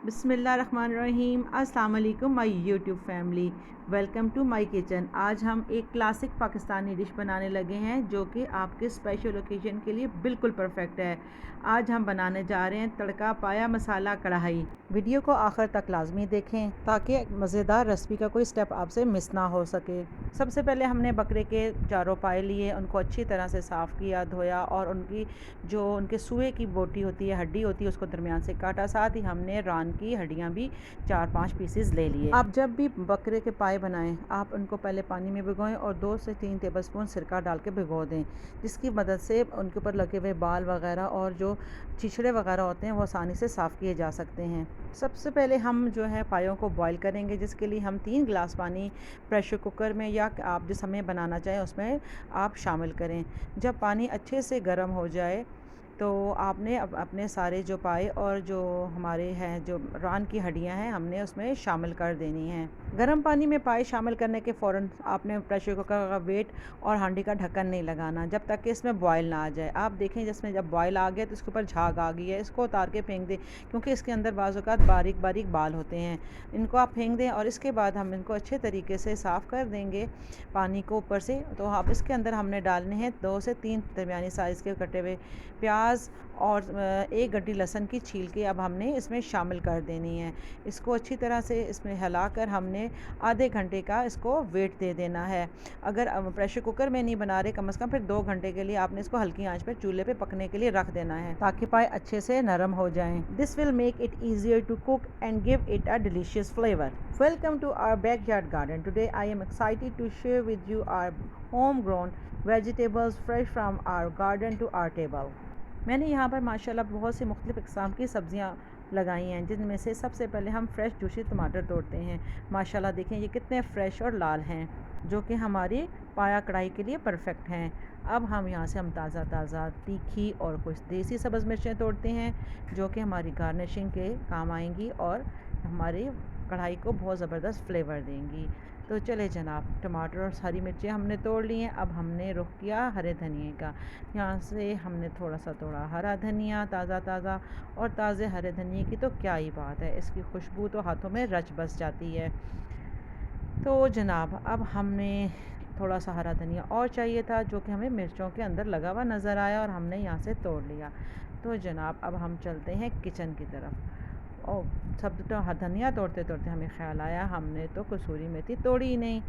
बिस्मिल्लाहिर्रहमानिर्रहीम। अस्सलाम वालेकुम my YouTube family, welcome to my kitchen. आज हम एक क्लासिक पाकिस्तानी डिश बनाने लगे हैं जो कि आपके स्पेशल ओकेजन के लिए बिल्कुल परफेक्ट है। आज हम बनाने जा रहे हैं तड़का पाया मसाला कढ़ाई। वीडियो को आखिर तक लाजमी देखें ताकि मज़ेदार रेसिपी का कोई स्टेप आपसे मिस ना हो सके। सबसे पहले हमने बकरे के चारों पाए लिए, उनको अच्छी तरह से साफ़ किया, धोया और उनकी जो उनके सूए की बोटी होती है, हड्डी होती है, उसको दरमियान से काटा। साथ ही हमने रान की हड्डियाँ भी 4-5 पीसेस ले लिए। आप जब भी बकरे के पाए बनाएं, आप उनको पहले पानी में भिगोएं और 2 से 3 टेबलस्पून सिरका डाल के भिगो दें, जिसकी मदद से उनके ऊपर लगे हुए बाल वगैरह और जो छिछड़े वगैरह होते हैं वो आसानी से साफ़ किए जा सकते हैं। सबसे पहले हम जो है पायों को बॉईल करेंगे, जिसके लिए हम 3 गिलास पानी प्रेशर कुकर में या आप जिस समय बनाना चाहें उसमें आप शामिल करें। जब पानी अच्छे से गर्म हो जाए तो आपने अपने सारे जो पाए और जो हमारे हैं जो रान की हड्डियां हैं हमने उसमें शामिल कर देनी हैं। गर्म पानी में पाए शामिल करने के फ़ौरन आपने प्रेशर कुकर का वेट और हांडी का ढक्कन नहीं लगाना जब तक कि इसमें बॉयल ना आ जाए। आप देखें जिसमें जब बॉयल आ गया तो इसके ऊपर झाग आ गई है, इसको उतार के फेंक दें, क्योंकि इसके अंदर बाज़ औक़ात बारीक बारीक बाल होते हैं। इनको आप फेंक दें और इसके बाद हम इनको अच्छे तरीके से साफ़ कर देंगे पानी को ऊपर से। तो आप इसके अंदर हमने डालने हैं 2 से 3 दरमियानी साइज़ के कटे हुए प्याज और 1 गड्डी लहसुन की छील के अब हमने इसमें शामिल कर देनी है। इसको अच्छी तरह से इसमें हिलाकर हमने आधे घंटे का इसको वेट दे देना है। अगर प्रेशर कुकर में नहीं बना रहे, कम से कम फिर 2 घंटे के लिए आपने इसको हल्की आंच पर चूल्हे पे पकने के लिए रख देना है ताकि पाए अच्छे से नरम हो जाएं। This will make it easier to cook and give it a delicious flavour. Welcome to our backyard garden. Today I am excited to share with you our home grown vegetables fresh from our garden to our table. मैंने यहाँ पर माशाल्लाह बहुत सी मुख्तलिफ़ इक़साम की सब्ज़ियाँ लगाई हैं, जिनमें से सबसे पहले हम फ्रेश जूसी टमाटर तोड़ते हैं। माशाल्लाह देखें ये कितने फ़्रेश और लाल हैं, जो कि हमारी पाया कढ़ाई के लिए परफेक्ट हैं। अब हम यहाँ से हम ताज़ा ताज़ा तीखी और कुछ देसी सब्ज़ मिर्चें तोड़ते हैं, जो कि हमारी गार्निशिंग के काम आएंगी और हमारी कढ़ाई को बहुत ज़बरदस्त फ्लेवर देंगी। तो चले जनाब, टमाटर और हरी मिर्चें हमने तोड़ ली हैं। अब हमने रुख किया हरे धनिए का। यहाँ से हमने थोड़ा सा तोड़ा हरा धनिया ताज़ा और ताज़े हरे धनिए की तो क्या ही बात है, इसकी खुशबू तो हाथों में रच बस जाती है। तो जनाब अब हमने थोड़ा सा हरा धनिया और चाहिए था, जो कि हमें मिर्चों के अंदर लगा हुआ नज़र आया और हमने यहाँ से तोड़ लिया। तो जनाब अब हम चलते हैं किचन की तरफ। और सब तो धनिया तोड़ते तोड़ते हमें ख्याल आया हमने तो कसूरी मेथी तोड़ी ही नहीं।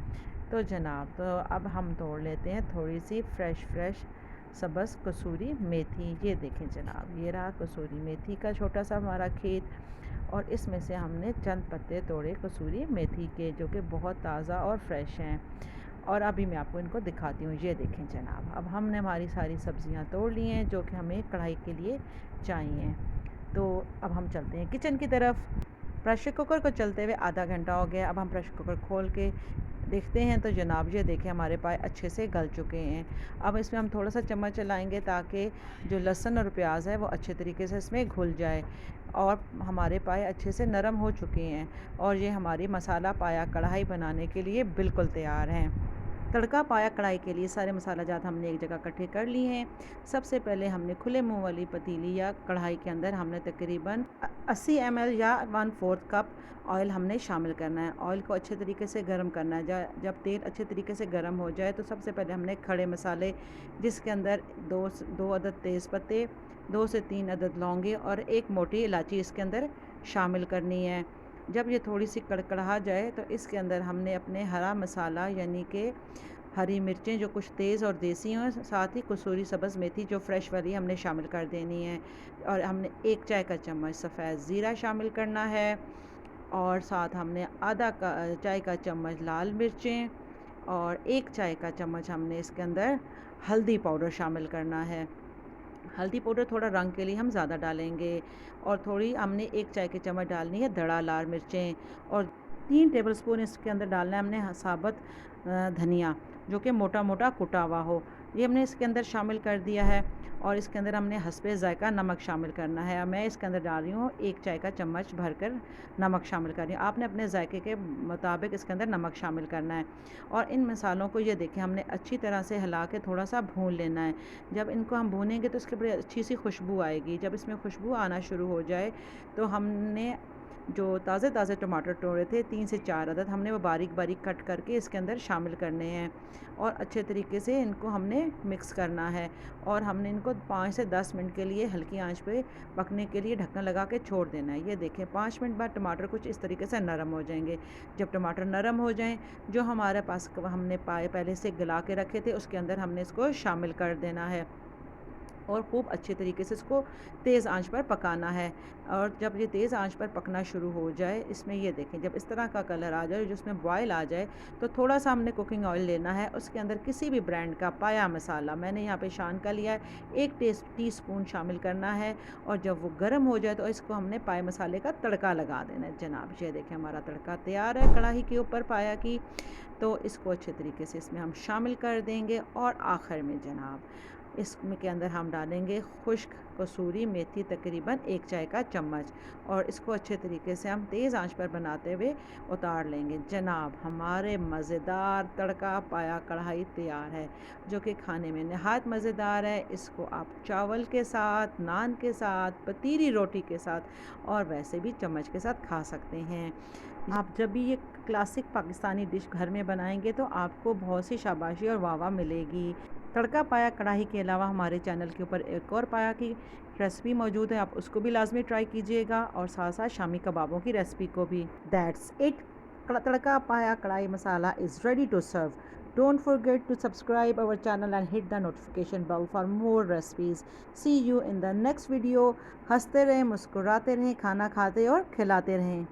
तो जनाब तो अब हम तोड़ लेते हैं थोड़ी सी फ्रेश सब्ज़ कसूरी मेथी। ये देखें जनाब, ये रहा कसूरी मेथी का छोटा सा हमारा खेत, और इसमें से हमने चंद पत्ते तोड़े कसूरी मेथी के, जो कि बहुत ताज़ा और फ्रेश हैं। और अभी मैं आपको इनको दिखाती हूँ। ये देखें जनाब, अब हमने हमारी सारी सब्ज़ियाँ तोड़ ली हैं जो कि हमें कढ़ाई के लिए चाहिए। तो अब हम चलते हैं किचन की तरफ। प्रेशर कुकर को चलते हुए आधा घंटा हो गया। अब हम प्रेशर कुकर खोल के देखते हैं तो जनाब ये देखें हमारे पाए अच्छे से गल चुके हैं। अब इसमें हम थोड़ा सा चम्मच चलाएंगे ताकि जो लहसुन और प्याज है वो अच्छे तरीके से इसमें घुल जाए, और हमारे पाए अच्छे से नरम हो चुके हैं और ये हमारी मसाला पाया कढ़ाई बनाने के लिए बिल्कुल तैयार हैं। तड़का पाया कढ़ाई के लिए सारे मसाला जात हमने एक जगह इकट्ठे कर लिए हैं। सबसे पहले हमने खुले मुंह वाली पतीली या कढ़ाई के अंदर हमने तकरीबन 80 ml या 1/4 कप ऑयल हमने शामिल करना है। ऑयल को अच्छे तरीके से गर्म करना है। जब तेल अच्छे तरीके से गर्म हो जाए तो सबसे पहले हमने खड़े मसाले, जिसके अंदर दो अदद तेज़ पत्ते, 2 से 3 अदद लौंगे और 1 मोटी इलायची इसके अंदर शामिल करनी है। जब ये थोड़ी सी कड़कड़ा जाए तो इसके अंदर हमने अपने हरा मसाला यानी कि हरी मिर्चें जो कुछ तेज़ और देसी हों, साथ ही कसूरी सब्ज़ मेथी जो फ्रेश वाली हमने शामिल कर देनी है, और हमने 1 चाय का चम्मच सफ़ेद ज़ीरा शामिल करना है, और साथ हमने आधा चाय का चम्मच लाल मिर्चें और 1 चाय का चम्मच हमने इसके अंदर हल्दी पाउडर शामिल करना है। हल्दी पाउडर थोड़ा रंग के लिए हम ज़्यादा डालेंगे, और थोड़ी हमने 1 चाय के चम्मच डालनी है दड़ा लाल मिर्चें, और 3 टेबलस्पून इसके अंदर डालना है हमने साबुत धनिया, जो कि मोटा मोटा कुटा हुआ हो। ये हमने इसके अंदर शामिल कर दिया है, और इसके अंदर हमने हस्बे ज़ायका नमक शामिल करना है। मैं इसके अंदर डाल रही हूँ 1 चाय का चम्मच भरकर नमक शामिल कर रही हूँ। आपने अपने जायके के मुताबिक इसके अंदर नमक शामिल करना है, और इन मसालों को ये देखें हमने अच्छी तरह से हिला के थोड़ा सा भून लेना है। जब इनको हम भूनेंगे तो इसके बड़ी अच्छी सी खुशबू आएगी। जब इसमें खुशबू आना शुरू हो जाए तो हमने जो ताज़े ताज़े टमाटर तोड़े थे 3 से 4 अदद, हमने वो बारीक बारीक कट करके इसके अंदर शामिल करने हैं और अच्छे तरीके से इनको हमने मिक्स करना है। और हमने इनको 5 से 10 मिनट के लिए हल्की आंच पे पकने के लिए ढक्कन लगा के छोड़ देना है। ये देखें 5 मिनट बाद टमाटर कुछ इस तरीके से नरम हो जाएंगे। जब टमाटर नरम हो जाएं, जो हमारे पास हमने पाए पहले से गला के रखे थे उसके अंदर हमने इसको शामिल कर देना है और खूब अच्छे तरीके से इसको तेज़ आंच पर पकाना है। और जब ये तेज़ आंच पर पकना शुरू हो जाए, इसमें ये देखें जब इस तरह का कलर आ जाए, जिसमें बॉयल आ जाए, तो थोड़ा सा हमने कुकिंग ऑयल लेना है। उसके अंदर किसी भी ब्रांड का पाया मसाला, मैंने यहाँ पे शान का लिया है, 1 टीस्पून शामिल करना है। और जब वो गर्म हो जाए तो इसको हमने पाए मसाले का तड़का लगा देना है जनाब। ये देखें हमारा तड़का तैयार है कढ़ाई के ऊपर पाया की। तो इसको अच्छे तरीके से इसमें हम शामिल कर देंगे और आखिर में जनाब इसमें के अंदर हम डालेंगे खुश्क कसूरी मेथी तकरीबन 1 चाय का चम्मच और इसको अच्छे तरीके से हम तेज़ आंच पर बनाते हुए उतार लेंगे। जनाब हमारे मज़ेदार तड़का पाया कढ़ाई तैयार है, जो कि खाने में नहायत मज़ेदार है। इसको आप चावल के साथ, नान के साथ, पतीली रोटी के साथ और वैसे भी चम्मच के साथ खा सकते हैं। आप जब भी ये क्लासिक पाकिस्तानी डिश घर में बनाएंगे तो आपको बहुत सी शाबाशी और वाह मिलेगी। तड़का पाया कढ़ाई के अलावा हमारे चैनल के ऊपर एक और पाया की रेसिपी मौजूद है, आप उसको भी लाजमी ट्राई कीजिएगा और साथ साथ शामी कबाबों की रेसिपी को भी। That's it, tadka paya kadhai masala is ready to serve. Don't forget to subscribe our channel and hit the notification bell for more recipes. See you in the next video. हंसते रहें, मुस्कुराते रहें, खाना खाते और खिलाते रहें।